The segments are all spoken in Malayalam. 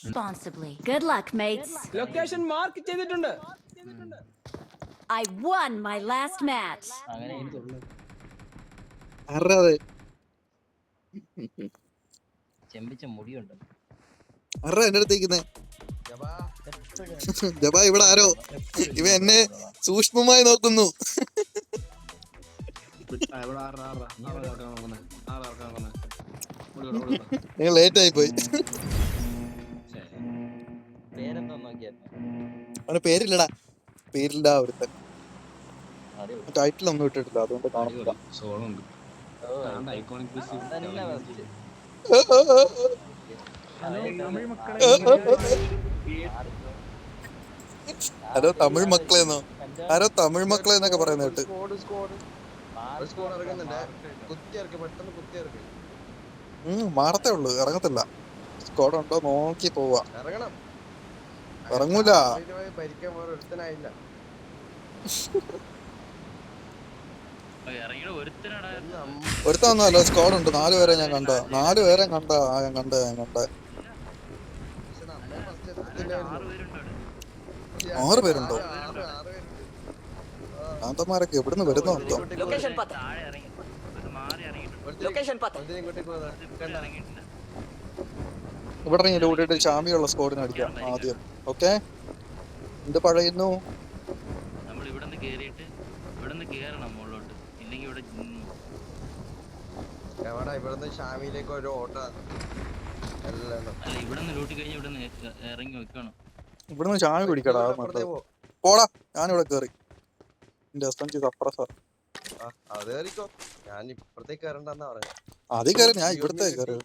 responsibly. Good luck, mates. Location mark ചെയ്തിട്ടുണ്ട്. I won my last match. അങ്ങനെ ആരാത്? ചെമ്പിച്ച മുടിയുണ്ട്. ആരാ എന്റെ അടുത്തേക്കുന്നേ? എപ്പോഴും ജബാ ഇവിടെ ആരോ ഇവ എന്നെ സൂക്ഷ്മമായി നോക്കുന്നു. നിങ്ങൾ ലേറ്റ് ആയി പോയി. പേരെന്തോ നോക്കിയായിരുന്നു. അവന് പേരില്ലടാ, പേരില്ല അവിടുത്തെ അടിപൊളി. ടൈറ്റിൽ ഒന്നും ഇട്ടിട്ടില്ല, അതുകൊണ്ട് കാണുന്നില്ല. ഓ, അതല്ല first. ആരോ തമിഴ് മക്കളെന്നോ, ആരോ തമിഴ് മക്കളെ എന്നൊക്കെ പറയുന്ന കേട്ട്. മാറത്തേ ഉള്ളു, ഇറങ്ങത്തില്ല. സ്ക്വാഡ് ഉണ്ടോ നോക്കി പോവാ. ഇറങ്ങൂല. ഒരുത്താന്നല്ലോ, സ്ക്വാഡ് ഉണ്ട്. 4 പേരെ ഞാൻ കണ്ട, 4 പേരെ കണ്ട. ഞാൻ കണ്ട 6 പേരുണ്ടോ? കാന്തന്മാരൊക്കെ എവിടുന്ന് വരുന്നോ എന്തോ. ഇവിടെ ഇറങ്ങി ലൂട്ടിട്ട് ചാമിയുള്ള സ്ക്വാഡിന് അടിക്കാം ആദ്യം. ഓക്കെ, എന്ത് പഴയുന്നു? ഷാമിയിലേക്ക് ഒരു ഓട്ടോ ഇവിടുന്ന് ചാമി പിടിക്കടാ. പോടാ, ഞാനിവിടെ കേറി. എന്റെ എസ്എംജി സപ്രസർ. അത് കയറിക്കോ, ഞാൻ ഇപ്പഴത്തേക്ക് കയറണ്ടെന്നാ പറഞ്ഞത്. ആദ്യം കയറി, ഞാൻ ഇവിടുത്തെ കയറി.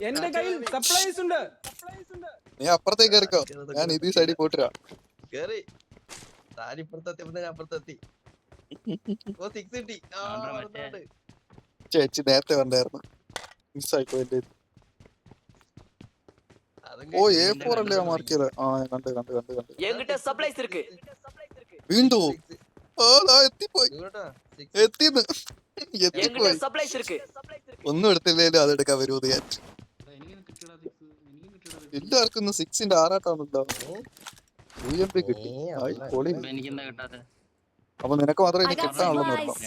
എന്റെ കയ്യിൽ സപ്ലൈസ് ഉണ്ട്. നീ അപ്പുറത്തേക്ക് കയറിക്കോ, ഞാൻ ഇതീ സൈഡിൽ പോയിട്ടാ കേറി. താനിപ്പുറത്തെത്തിയപ്പോ ഞാൻ അപ്പുറത്തെത്തി. ചേച്ചി നേരത്തെ കണ്ടായിരുന്നു, മിസ്സായിപ്പോ എന്റെ. ഓ A4 അല്ലേ മാർക്ക് ചെയ്തത്? ആ കണ്ട്. വീണ്ടും എത്തിപ്പോയി. ഒന്നും എടുത്തില്ലേലും അതെടുക്കാൻ വരുമോ ഞാൻ. എല്ലാവർക്കും ഇന്ന് 6ന്റെ ആറാട്ടാണല്ലോ. UMP കിട്ടി. പൊളി. അപ്പൊ നിനക്ക് മാത്രമേ ഇനി കിട്ടാനുള്ളൂ നിർത്താം.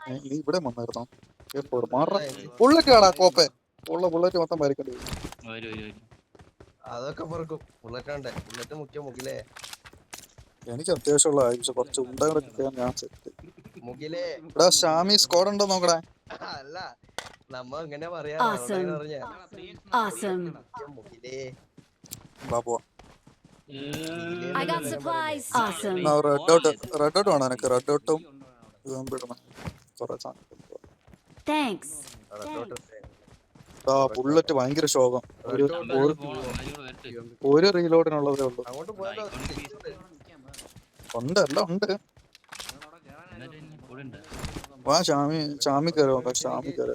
നീ ഇവിടെ വന്നായിരുന്നോ? ബുള്ളറ്റ് കാണാ കോപ്പെ. ഉള്ള ബുള്ളറ്റ് മൊത്തം വരക്കേണ്ടി വരും. അതൊക്കെ പറക്കും. ബുള്ളറ്റ് മുഖ്യ മുകിലേ. എനിക്ക് അത്യാവശ്യമുള്ള ആവശ്യം കുറച്ച് ഉണ്ടകളെ കിട്ടിയാൽ ഞാൻ സെറ്റ്. മുകിലേ ഇവിടെ ഷാമി സ്ക്വാഡ് ഉണ്ടോ നോക്കടേ. അല്ല, നമ്മ എങ്ങനെ പറയാ Awesome. മുകിലേ. ബാബുവാ I got supplies. Awesome. Red out വേണം എനിക്ക്. റെഡ് ഔട്ടും കുറെ സാധനം. Thanks. ബുള്ളറ്റ് ഭയങ്കര ശോകം. ഒരു റീലോഡിനുള്ളതേ ഉള്ളൂ. അങ്ങോട്ട് പോയാലോ? ഉണ്ട്, എല്ലാം ഉണ്ട്. വാ ഷാമി കയറി. ഷാമി കയറി.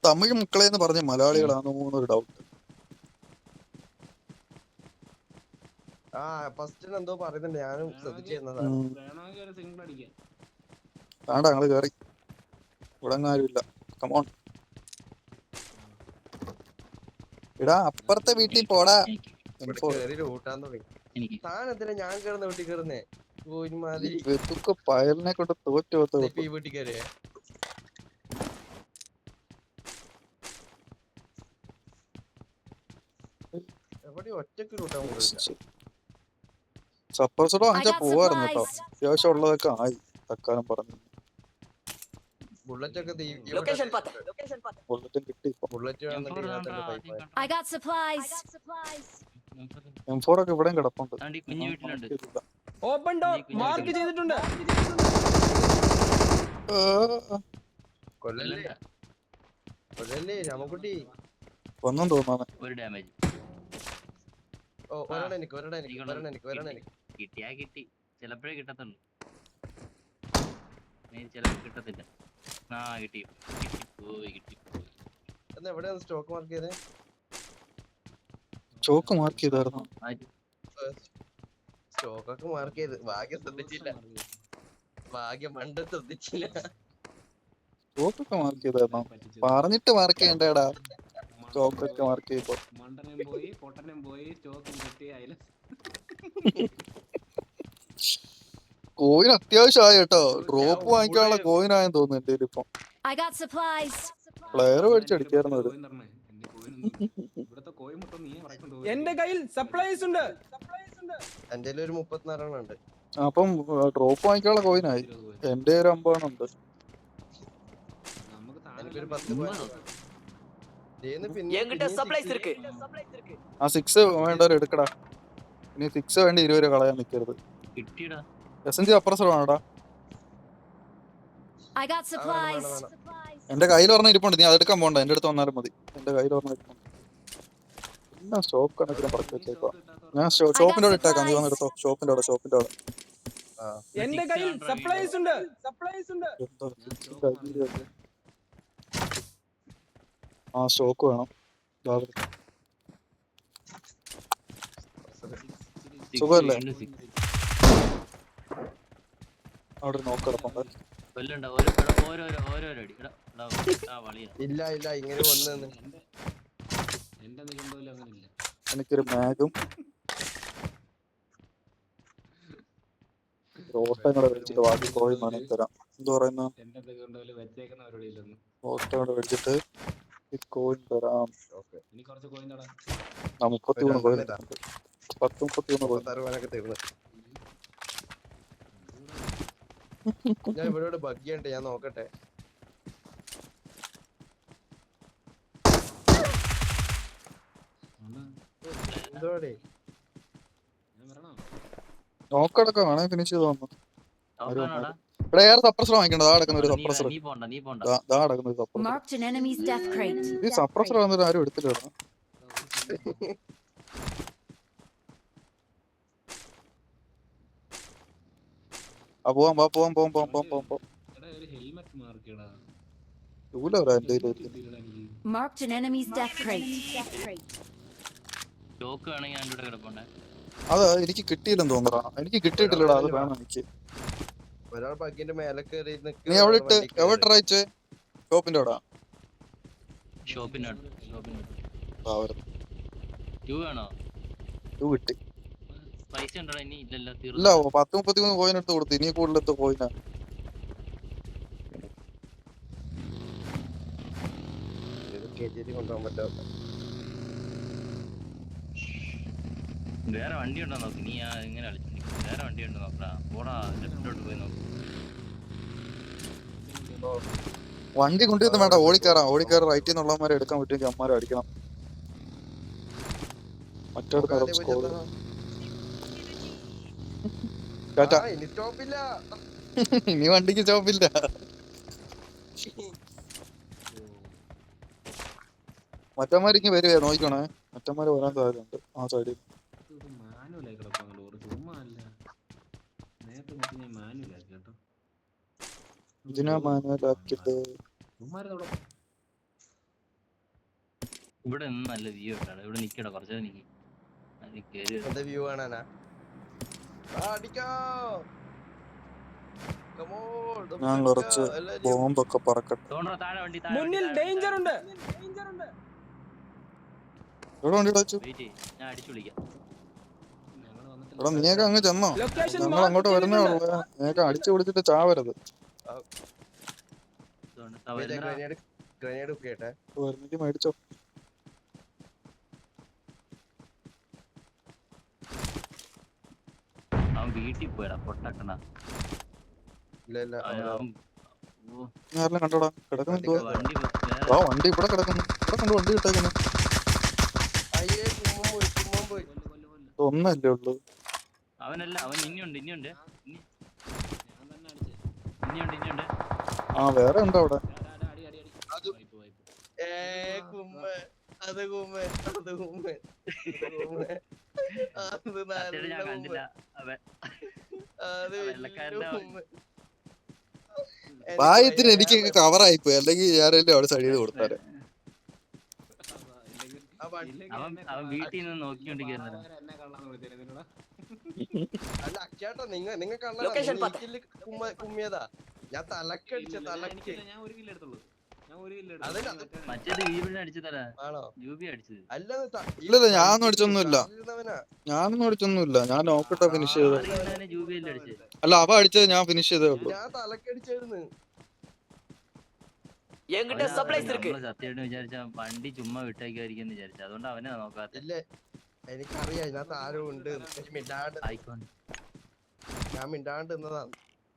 തമിഴ് മക്കളെന്ന് പറഞ്ഞ മലയാളികളാണെന്നൊരു ഡൗട്ട്. ആ ഫസ്റ്റ് എന്തോ പറയുന്നുണ്ട്, ഞാനും ശ്രദ്ധിച്ചിരുന്നതാ. വേണ്ട, ഞങ്ങള് കേറി. ഇവിടെ ആരുമില്ല. കമോൺ ഇടാ, അപ്പുറത്തെ വീട്ടിൽ പോടാ. താനെന്തിനാ ഞാൻ കേറുന്ന വീട്ടിൽ കയറുന്നേ? പയലിനെ കൊണ്ട് തോറ്റു. ഈ വീട്ടിൽ കയറിയേ എവിടെ ഒറ്റക്ക് റൂട്ടാൻ പോയില്ല. സപ്പോസോ അഞ്ചാ പോവായിരുന്നു കേട്ടോ. അത്യാവശ്യം ഉള്ളതൊക്കെ ആയി തക്കാലം പറഞ്ഞു. ബുള്ളറ്റ് ഒക്കെ ബുള്ളറ്റും കിട്ടി. Bullet I got supplies. M4 ഒക്കെ ഇവിടെയും കിടപ്പുണ്ട്. ഓപ്പൺ ഡോർ മാർക്ക് ചെയ്തിട്ടുണ്ട്. കൊല്ലല്ലേ രാമക്കുട്ടി. ഒന്നും തോന്നാണ്. ഒരു ഡാമേജ്. ഓ ഒരെണ്ണം എനിക്ക് കിട്ടിയാ കിട്ടി. ചിലപ്പോഴേ കിട്ടത്തുള്ളൂ. ചിലപ്പോൾ കിട്ടത്തില്ല. ആ കിട്ടിപ്പോയി. എവിടെയാണ് സ്റ്റോക്ക് മാർക്ക് ചെയ്തേ? ചോക്ക് മാർക്ക് ചെയ്തായിരുന്നു. സ്റ്റോക്കൊക്കെ മാർക്ക് ചെയ്ത് ഭാഗ്യം ശ്രദ്ധിച്ചില്ല. ഭാഗ്യം മണ്ട ശ്രദ്ധിച്ചില്ല. ചോക്കൊക്കെ മാർക്ക് ചെയ്തായിരുന്നു. പറഞ്ഞിട്ട് മാർക്ക് ചെയ്യണ്ടേടാ. ചോക്കൊക്കെ മാർക്ക് ചെയ്തോ. മണ്ടനും പോയി പൊട്ടനും പോയി സ്റ്റോക്കും കിട്ടി. അതിൽ കോയിൻ അത്യാവശ്യമായി കേട്ടോ. ഡ്രോപ്പ് വാങ്ങിക്കാനുള്ള കോയിൻ ആയെന്ന് തോന്നുന്നു എന്റെ കയ്യിൽ ഇപ്പം. I got supplies. പ്ലെയർ മേടിച്ചടിക്കായിരുന്നു അവര്. എന്റെ കയ്യിൽ സപ്ലൈസ് ഉണ്ട്. എന്റെ ഒരു 34 ഉണ്ട്. അപ്പം ഡ്രോപ്പ് വാങ്ങിക്കാനുള്ള കോയിനായി. എന്റെ ഒരു 50 ഉണ്ട്. എനിക്കൊരു 10 ആ 6 വേണ്ടവർ എടുക്കടാ. ഇനി 6 വേണ്ടി 20 രൂപ കളയാൻ നിൽക്കരുത്. SMG അപ്രസർ വേണോടാ. I got supplies. എന്റെ കയ്യിൽ പറഞ്ഞ ഇരിപ്പുണ്ട്. നീ അതെടുക്കാൻ പോണ്ട, എന്റെ അടുത്ത് വന്നാലും മതി. എന്റെ കയ്യിൽ പറഞ്ഞ ഇരിപ്പുണ്ട്. എന്നാ സ്റ്റോപ്പ് കണക്കിലും പറഞ്ഞു വെച്ചേക്കോ. ഞാൻ ഷോപ്പിന്റെ അവിടെ ഇട്ടേക്കാം. നീ വന്നെടുത്തോ. ഷോപ്പിന്റെ അവിടെ. എന്റെ കയ്യിൽ സപ്ലൈസ് ഉണ്ട്. ആ സ്റ്റോക്ക് വേണം. സുഖല്ലേ? അവിടെ നോക്കിടപ്പുണ്ട്. ഇല്ല ഇങ്ങനെ വന്നു. എനിക്കൊരു മാഗും ഓട്ടം കൂടെ വെച്ചിട്ട് ബാക്കി കോയിൻ വേണമെങ്കിൽ തരാം. എന്ത് പറയുന്ന ഓട്ടം കൂടെ വെച്ചിട്ട് ഈ കോയിൻ തരാം. 33 കോയിൻ 10-33 കോയിൻ. ഞാൻ ഇവിടെ ബഗ്ഗിയുണ്ട്, ഞാൻ നോക്കട്ടെ. എന്തോടെ നോക്കടക്കം വേണേ ഫിനിഷ് ചെയ്ത് വന്നു. ഇവിടെ ഏറെ സപ്രസർ വാങ്ങിക്കണ്ട. കിടക്കുന്ന ഒരു സപ്രസർ. കിടക്കുന്ന ഒരു suppressor. Marked an enemy's death crate. ഈ സപ്രസർ വന്നിട്ട് ആരും എടുത്തില്ല. പോവാം. Marked an enemy's death crate. അത് എനിക്ക് കിട്ടിയില്ലെന്ന് തോന്നുന്നു. എനിക്ക് കിട്ടിയിട്ടില്ലടാ. അത് വേണം എനിക്ക്. ഒരാൾ ബഗ്ഗിന്റെ മേലെ കയറി. നീ എവിടെ ഇട്ട് എവിടെ റയിച്ചേ? ഷോപ്പിന്റെ അവിടെ. കിട്ടി. ഇല്ല 10-33 കോയിൻ എടുത്ത് കൊടുത്തു. ഇനി കൂടുതലെടുത്ത് കോയിനാ. കൊണ്ടുപോകാൻ പറ്റാത്ത വേറെ വണ്ടി ഉണ്ടോ നോക്ക്. നീ ഇങ്ങനെ വേറെ വണ്ടി ഉണ്ടോ നോക്കടാ. പോടാ ലെഫ്റ്റിലോട്ട് പോയി നോക്ക്. വണ്ടി കൊണ്ടുവന്ന് വേണ്ട. ഓടിക്കയറാം. റൈറ്റിൽ നിന്നുള്ളവന്മാരെ എടുക്കാൻ പറ്റുമെങ്കിൽ അമ്മമാരെ അടിക്കണം. മറ്റേടത്ത് ഇനി വണ്ടിക്ക് സ്റ്റോപ്പില്ല. മറ്റന്മാരിക്ക് വരുവേ. നോക്കണേ, മറ്റന്മാര് വരാൻ സാധ്യതയുണ്ട് ആ സൈഡിൽ. ഇതിനാ മാനുവലാക്കിട്ട് ഇവിടെ നല്ല വ്യൂ ഉണ്ടാണ്. ഇവിടെ നിക്കടാ കുറച്ചു നിക്ക്. വ്യൂ കാണാനാ. ഞാൻ കുറച്ച് ബോംബൊക്കെ പറക്കട്ടെ. മുന്നിൽ ഡേഞ്ചർ ഉണ്ട്. എവിടെ വണ്ടി വെച്ചു? ഞാൻ അടിച്ചു വിളിക്കാം. എടാ നീയൊക്കെ അങ്ങ് ചെന്നോ? ഞങ്ങൾ അങ്ങോട്ട് വരുന്നേ ഉള്ളൂ. നീയൊക്കെ അടിച്ചു വിളിച്ചിട്ട് ചാവരുത്. വരുന്നെങ്കിൽ മേടിച്ചോ. വീട്ടിൽ പോയടാ പൊട്ടക്കണ. ഞാരെല്ലാം കണ്ടോടാ കിടക്കുന്നു. വണ്ടി ഇവിടെ കിടക്കുന്നു. ഇവിടെ കണ്ടു വണ്ടി കിട്ടേക്കുന്നു. ഒന്നല്ലേ ഉള്ളു. അവനല്ല, അവൻ ഇനിയുണ്ട്. ആ വേറെ ഉണ്ടോ അവിടെ? അത് വെള്ളക്കാരന്റെ ഭാഗ്യത്തിന് എനിക്ക് കവറായിപ്പോയി, അല്ലെങ്കിൽ ഞാനല്ലേ അവിടെ സൈഡ് ചെയ്ത് കൊടുത്താല്. അവൻ വീട്ടിൽ നിന്ന് നോക്കിക്കൊണ്ടിരിക്കുന്നത്. എന്നെ കള്ളാന്ന് വിളിച്ചേരാ. അല്ല അക്ഷേട്ടാ നിങ്ങൾ കുമ്മിയതാ. ഞാൻ തലക്കടിച്ച തലക്ക്. ഞാൻ ഒരു കില്ല് എടുത്തുള്ളൂ. മറ്റേത് വീടിനെ അടിച്ചതരാ. ആണോ? യൂബി അടിച്ചത്. ഇല്ല ഞാനൊന്നും അടിച്ചൊന്നുമില്ല, ഞാൻ നോക്കട്ടെ ഫിനിഷ് ചെയ്ത്. യൂബിയല്ലേ അടിച്ചത്? അല്ല അവ അടിച്ചത് ഞാൻ ഫിനിഷ് ചെയ്തേ ഉള്ളൂ. ഞാൻ തലക്കടിച്ചായിരുന്നു. സത്യമായിട്ട് വിചാരിച്ച വണ്ടി ചുമ്മാ വിട്ടേക്കായിരിക്കും വിചാരിച്ചു, അതുകൊണ്ട് അവനെ നോക്കാത്ത. ഇല്ല എനിക്കറിയാം ഇതിനകത്ത് ആരും ഉണ്ട്. ഞാൻ മിണ്ടാണ്ട് നിന്നതാണ്.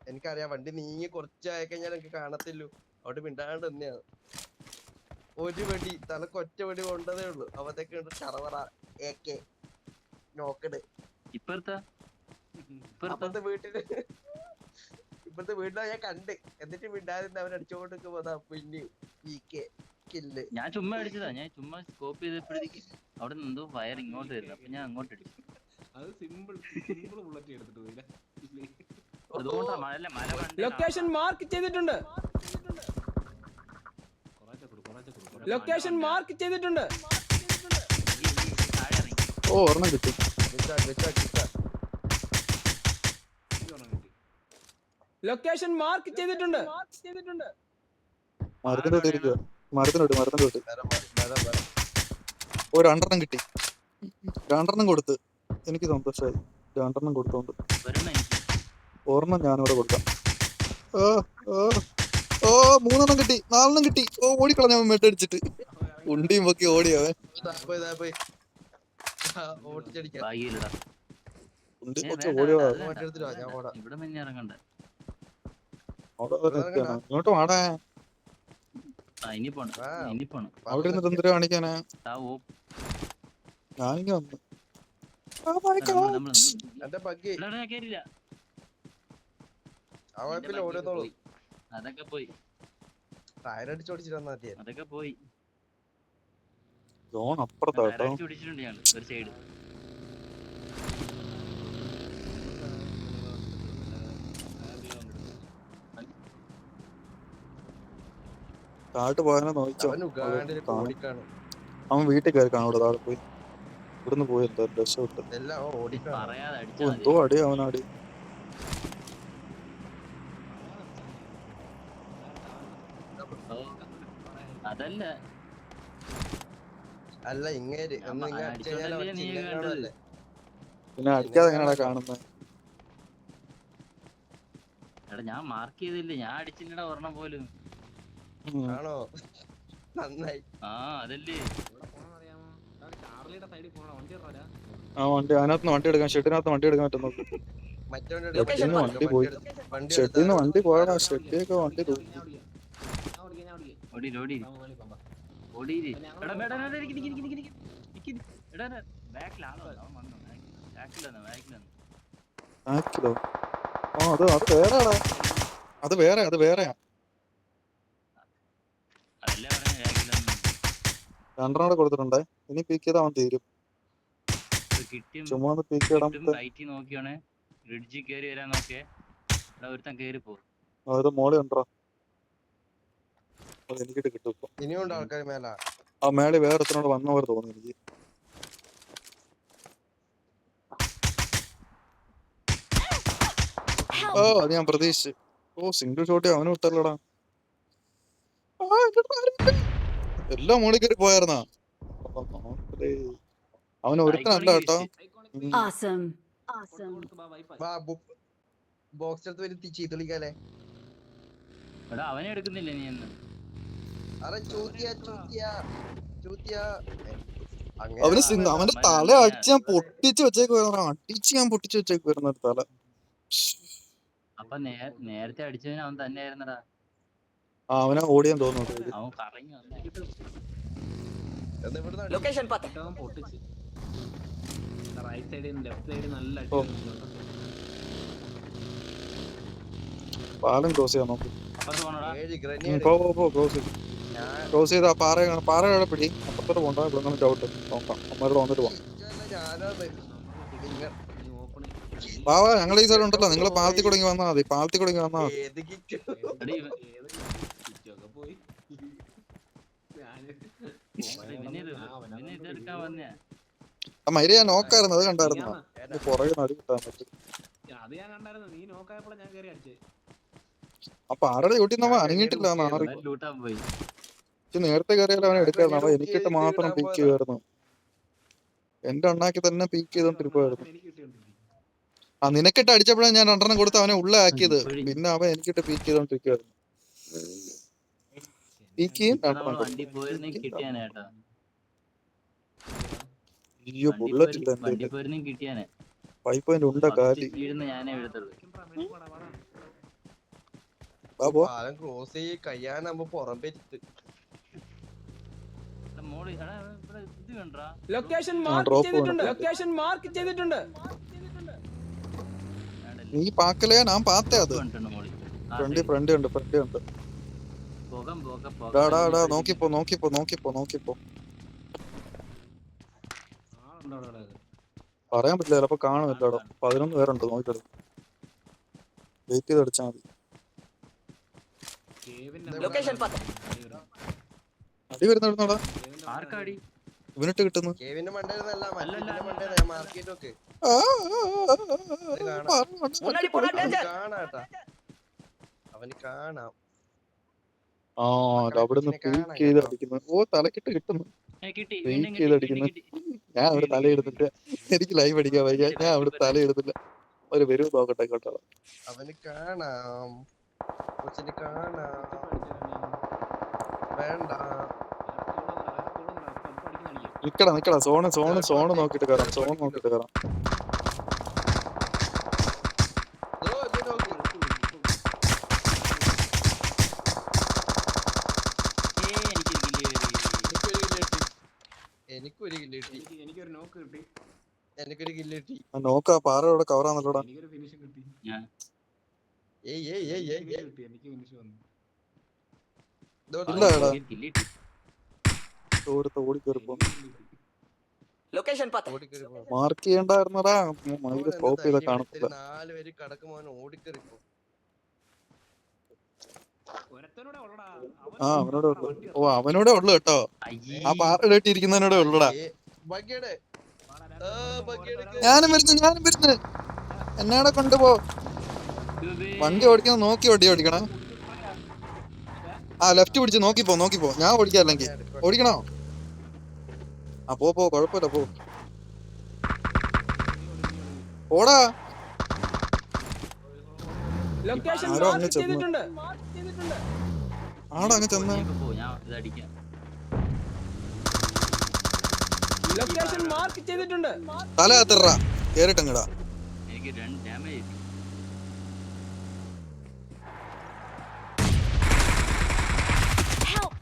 എനിക്കറിയാം വണ്ടി നീങ്ങി കുറച്ചായി കഴിഞ്ഞാൽ എനിക്ക് കാണത്തില്ലു, അവിടെ മിണ്ടാണ്ട് തന്നെയാണ്. ഒരു വെടി തലക്കൊറ്റ വെടി കൊണ്ടതേ ഉള്ളു. അവതൊക്കെ ഉണ്ട് ചറവറ ഏക്കെ നോക്കട്. ഇപ്പഴത്തെ വീട്ടിലെ ഞാൻ കണ്ട്. എന്നിട്ട് മിണ്ടാതിരുന്ന് അവൻ അടിച്ചോണ്ട് പോതാ പിന്നെ കില്ല്. ഞാൻ ചുമ്മാ അടിച്ചതാ, ഞാൻ ചുമ്മാ സ്കോപ്പ് ചെയ്തപ്പോഴത്തേക്ക് അവിടെ നിന്ന് എന്തോ ഫയർ ഇങ്ങോട്ട് വരുന്നു. അപ്പൊ ഞാൻ അങ്ങോട്ട് അടിച്ചു. അത് സിമ്പിൾ ബുള്ളറ്റ് എടുത്തിട്ട് പോയില്ല. ലൊക്കേഷൻ മാർക്ക് ചെയ്തിട്ടുണ്ട്. ലൊക്കേഷൻ മാർക്ക് ചെയ്തിട്ടുണ്ട്. ഓ ഒരെണ്ണം കിട്ടി. ലൊക്കേഷൻ മാർക്ക് ചെയ്തിട്ടുണ്ട്. മരത്തിനോട്ട് ഓ 2 കിട്ടി. 2 കൊടുത്ത് എനിക്ക് സന്തോഷമായി. 2 കൊടുത്തോണ്ട് ഒരെണ്ണം ഞാനിവിടെ കൊടുക്കാം. ഓ 3 കിട്ടി, 4 കിട്ടി. ഓ ഓടിക്കളഞ്ഞ മെട്ടടിച്ചിട്ട് ഉണ്ടിയും പൊക്കി ഓടിയവൻ. ഉണ്ടി പൊക്കി ഓടിയോ. ഇങ്ങോട്ട് വാടാ. അവിടെ ഇരുന്നിട്ട് എന്തിനാ കാണിക്കാനാ? ഞാനിങ്ങ വന്നു. അതൊക്കെ പോയി. അതൊക്കെ പോയി. ജോൺ അപ്പുറത്താട്ടോ. ഒരു സൈഡ് താഴോട്ട് പോയാലോ നോക്കിച്ചോ. അവൻ വീട്ടിൽ കയറി കാണൂടെ താഴെ പോയി. ഇവിടുന്ന് പോയി എന്താ രക്ഷപ്പെട്ട്. എന്തോ അടി അവനടി. അതല്ല അല്ല ഇങ്ങേര് പിന്നെ അടിക്കാതെ എങ്ങനെയാ കാണുന്നത്? എടാ ഞാൻ മാർക്ക് ചെയ്തില്ലേ, ഞാൻ അടിച്ചില്ലടാ ഒരെണ്ണം പോലും. ആണോ? നന്നായി. ആ അതല്ലേ ആ വണ്ടി അതിനകത്ത് വണ്ടി എടുക്കാൻ, ഷെഡിനകത്ത് വണ്ടി എടുക്കാൻ പറ്റും നോക്ക്. വണ്ടി പോയി. ഷെഡിന്ന് വണ്ടി പോയടാ. ഷെഡിയൊക്കെ വണ്ടി തോന്നി. ബാക്കിലോ? ആ അത് വേറെയാടാ. അത് വേറെയാ. 2 കൊടുത്തിട്ടുണ്ടേ. ഇനി പീക്ക് ചെയ്താൽ അവൻ തീരും. ചുമ്മാ പീക്ക് ചെയ്യണം. അത് മോളി ഉണ്ടോ? അത് എനിക്കിട്ട് കിട്ടും ഇപ്പൊ. ഇനിയുണ്ട് ആൾക്കാർ മേല. ആ മേളി വേറെ എത്രയോട് വന്ന പോലെ തോന്നി എനിക്ക്. ഓ അത് ഞാൻ പ്രതീക്ഷിച്ചു. ഓ സിംഗിൾ ഷോട്ട് അവന് വിട്ടല്ലടാ. എല്ലാം മോളിൽ കയറി പോയായിരുന്നാ. അവന് ഒരുത്തനല്ല കേട്ടോ. ബോക്സ് എടുത്ത് വരും ചീത്ത വിളിക്കാലേ. അവനെ എടുക്കുന്നില്ല നീ എന്ന്. അവന് അവന്റെ തല അടിച്ച് ഞാൻ പൊട്ടിച്ച് വെച്ചേക്കുവായിരുന്നു തല. അപ്പൊ നേരത്തെ അടിച്ചതിന് അവൻ തന്നെ ആയിരുന്നടാ. അവനെ ഓടിയാൻ തോന്നുന്നു. അവൻ കറങ്ങി റൈറ്റ് സൈഡിൽ ലെഫ്റ്റ് സൈഡിൽ നല്ല പാലം ക്രോസ് ചെയ്യാൻ നോക്കും. ക്രോസ് ചെയ്ത് ആ പാറയുടെ പിടി. അപ്പുറത്തോട്ട് പോകണ്ട, ഇവിടെ ചവിട്ട് നോക്കാം. അമ്മയോട് വന്നിട്ട് പോകാം. വാ വാ ഞങ്ങൾ ഈ സൈഡ് ഉണ്ടല്ലോ, നിങ്ങൾ പാലത്തി കുടങ്ങി വന്നാ മതി, പാലത്തി കുടങ്ങി വന്നാ മതി. ഏത് കിറ്റ് എടീ, കിറ്റൊക്കെ പോയി ഞാന് പിന്നെ ഇതെടുക്കാൻ വന്നേ. ആ മൈര ഞാൻ നോക്കായിരുന്നു, അത് കണ്ടായിരുന്നു. പുറകെ നടി കിട്ടാൻ പറ്റും. അത് ഞാൻ കണ്ടായിരുന്നു. നീ നോക്കായപ്പോഴാണ് ഞാൻ കയറി അടിച്ചേ. അപ്പൊ ആരുടെ ചൂട്ടി നമ്മ അനങ്ങിയിട്ടില്ല. ആറ് ലൂട്ടാൻ പോയി. നേരത്തെ കയറിയാലും അവനെ എടുക്കായിരുന്നു. അവൻ എനിക്കിട്ട് മാത്രം പീക്ക് ചെയ്യുമായിരുന്നു. എന്റെ അണ്ണാക്കി തന്നെ പീക്ക് ചെയ്തോണ്ടിരിക്കുവായിരുന്നു. എനിക്ക് കിട്ടിയോണ്ടിരിക്കും. ആ നിനക്കിട്ട് അടിച്ചപ്പോഴാണ് ഞാൻ 2 കൊടുത്ത് അവനെ ഉള്ളാക്കിയത്. പിന്നെ അവൻ എനിക്കിട്ട് പീക്ക് ചെയ്തോണ്ടിരിക്കുവായിരുന്നു. പീക്ക് ചെയ്യും വണ്ടി പോയിരുന്നെങ്കിൽ കിട്ടിയാനെ കേട്ടാ. അയ്യോ ബുള്ളറ്റ് ഇല്ല വണ്ടി എന്റെ പോയിരുന്നെങ്കിൽ കിട്ടിയാനെ. 5 ഉണ്ട് കാലി. വീഴുന്ന ഞാനേ വീഴത്തുള്ളൂ. ബാബോ പാലം ക്രോസ് ചെയ്ത് കഴിയാനാകുമ്പോ പുറം പെരുത്ത്. മോളി എടാ ഇവിടെ ഇത് കണ്ടാ. ലൊക്കേഷൻ മാർക്ക് drop ചെയ്തിട്ടുണ്ട്. വേണം. ലൊക്കേഷൻ മാർക്ക് ചെയ്തിട്ടുണ്ട്. നീ പാക്കലേ ഞാൻ പാത്തേ അത്. കണ്ടിട്ടുണ്ട് മോളി. ഫ്രണ്ട് ഉണ്ട്. പോകാം ഡാ നോക്കിപ്പോ. ആളുണ്ടോ അവിടെ? പറയാൻ പറ്റില്ല, ചിലപ്പോ കാണുമില്ല. അവിടെ 11 പേരുണ്ട്, നോക്കിക്കോ. വെയിറ്റ് ചെയ്ത് അടിച്ചാൽ മതി. ലൊക്കേഷൻ അടി വരുന്നടാ. ആർക്കാടി ഇവനിട്ട് കിട്ടുന്നു. കേവിന്റെ മണ്ടേന്നല്ല, അല്ലല്ല, മണ്ടേ ഞാൻ മാർക്ക് ചെയ്ത് നോക്ക്. കാണാട്ടാ അവന് കാണാം. ആ അവിടുന്ന് പീക്ക് ചെയ്ത് അടിക്കുന്നു. ഓ തലക്കിട്ട് കിട്ടുന്നു. കിട്ടി. പീക്ക് ചെയ്ത് അടിക്കുന്നു. ഞാൻ അവിടെ തലയെടുത്തിട്ട് എനിക്ക് ലൈവ് അടിക്കാൻ വയ്യ. ഞാൻ അവിടെ തലയെടുത്തില്ല. ഒരു വരും നോക്കട്ടെ കേട്ടോ. അവന് കാണാം, കൊച്ചിന് കാണാം. വേണ്ട നിക്കടാ സോണ് നോക്കിട്ട് കയറാം. ദോ, ഇത് നോക്ക്. എനിക്കൊരു കില്ല് കിട്ടി. എനിക്കൊരു നോക്ക് കിട്ടി. എനിക്കൊരു കില്ല് കിട്ടി. നോക്കാ പാറയോടെ കവറാന്നല്ലോടാ. എനിക്കൊരു ഫിനിഷ് കിട്ടി. ഏയ് കിട്ടി. എനിക്ക് ഫിനിഷ് വന്നു. ദോ, ഇല്ല എടാ ഓടി കയറിപ്പോ. ഓടിക്കേറി പോ. മാർക്ക് ചെയ്യണ്ടായിരുന്നടാ. മൈര് സ്കോപ്പ് ചെയ്ത കാണത്തില്ല. 4 പേര് കടക്കുമോൻ ഓടിക്കേറിപ്പോ. ഒരുത്തനൂടെ ഉള്ളടാ. ആ അവനോടെ ഉള്ളു. ഓ അവനോടെ ഉള്ളു കേട്ടോ. ആ പാറയുടെ ഇട്ടിരിക്കുന്നതിനോടെ ഉള്ളടാ. ബഗ്ഗിയുടെ ഞാനും വരുന്നു. എന്നോടെ കൊണ്ടുപോ. വണ്ടി ഓടിക്കുന്നത് നോക്കി ഓടിക്കണം. ആ ലെഫ്റ്റ് പിടിച്ച് നോക്കിപ്പോ. ഞാൻ ഓടിക്കാം അല്ലെങ്കിൽ ഓടിക്കണോ? ആ പോ കുഴപ്പമില്ല പോ. ഓടാ. ലൊക്കേഷൻ ആരോ അങ്ങ് മാർക്ക് ചെന്നു. ചെയ്തിട്ടുണ്ട്. ആടാ അങ്ങ് ചെന്ന്. ലൊക്കേഷൻ മാർക്ക് ചെയ്തിട്ടുണ്ട്. തല കത്തിറ കേറിട്ടങ്ങടാ. എനിക്ക് 2 ഡാമേജ്.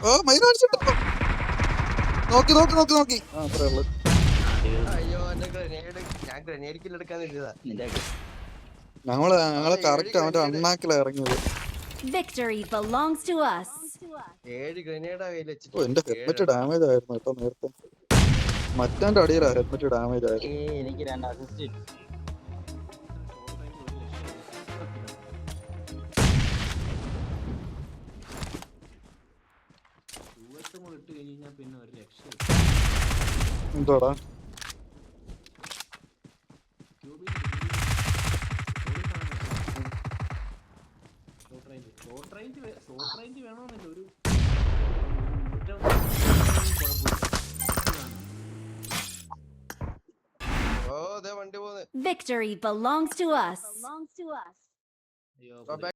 ഓ മൈര അടിച്ചിട്ടോ. നോക്കി. ആ അത്രേ ഉള്ളു. അയ്യോ എന്റെ ഗ്രനേഡ്. ഞാൻ ഗ്രനേഡ് കില്ല് എടുക്കാൻ ഇരുന്നതാ. ഞങ്ങള് കറക്റ്റ് അവന്റെ അണ്ണാക്കിലാ ഇറങ്ങിയത്. Victory belongs to us. 7 ഗ്രനേഡാ കയ്യിൽ ഓ വെച്ചിട്ട്. എന്റെ ഹെൽമെറ്റ് ഡാമേജ് ആയിരുന്നു കേട്ടോ നേരത്തെ. മറ്റേ അടിയിലാ ഹെൽമെറ്റ് ഡാമേജ് ആയിരുന്നു. എനിക്ക് 2 അസിസ്റ്റ്. ഇട്ട് കഴിഞ്ഞാൽ പിന്നെ ഒരു രക്ഷ. എന്തോടാ ഷോർട്ട് റേഞ്ച് വേണമെന്നില്ല. ഒരു ഓ ദേ വണ്ടി പോകുന്നു. Victory belongs to us. അയ്യോ